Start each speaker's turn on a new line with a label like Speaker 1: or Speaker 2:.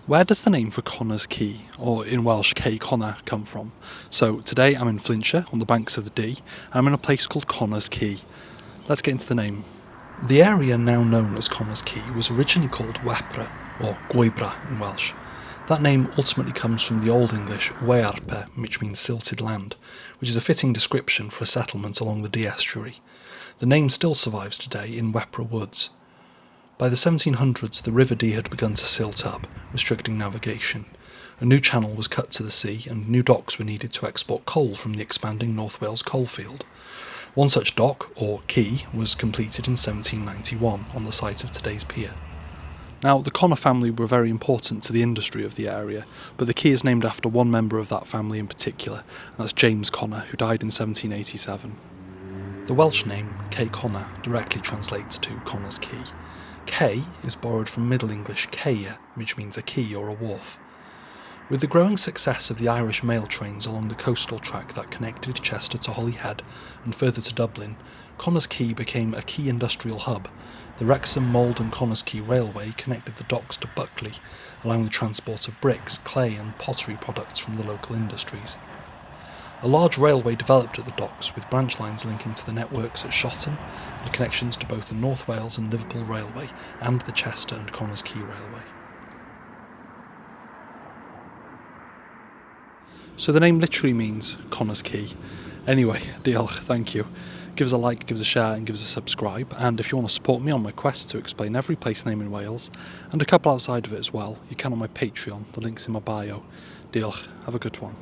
Speaker 1: Where does the name for Connah's Quay, or in Welsh Cei Connah, come from? So today I'm in Flintshire, on the banks of the Dee, and I'm in a place called Connah's Quay. Let's get into the name. The area now known as Connah's Quay was originally called Wepra, or Gwaebra in Welsh. That name ultimately comes from the Old English Wearpe, which means silted land, which is a fitting description for a settlement along the Dee estuary. The name still survives today in Wepra Woods. By the 1700s, the River Dee had begun to silt up, restricting navigation. A new channel was cut to the sea, and new docks were needed to export coal from the expanding North Wales coalfield. One such dock, or quay, was completed in 1791 on the site of today's pier. Now, the Connah family were very important to the industry of the area, but the quay is named after one member of that family in particular, and that's James Connah, who died in 1787. The Welsh name, Cei Connah, directly translates to Connah's Quay. Quay is borrowed from Middle English Quay, which means a quay or a wharf. With the growing success of the Irish mail trains along the coastal track that connected Chester to Holyhead and further to Dublin, Connah's Quay became a key industrial hub. The Wrexham, Mold and Connah's Quay Railway connected the docks to Buckley, allowing the transport of bricks, clay and pottery products from the local industries. A large railway developed at the docks, with branch lines linking to the networks at Shotton and connections to both the North Wales and Liverpool Railway and the Chester and Connah's Quay Railway. So the name literally means Connah's Quay. Anyway, diolch, thank you. Give us a like, give us a share and give us a subscribe, and if you want to support me on my quest to explain every place name in Wales, and a couple outside of it as well, you can on my Patreon, the link's in my bio. Diolch, have a good one.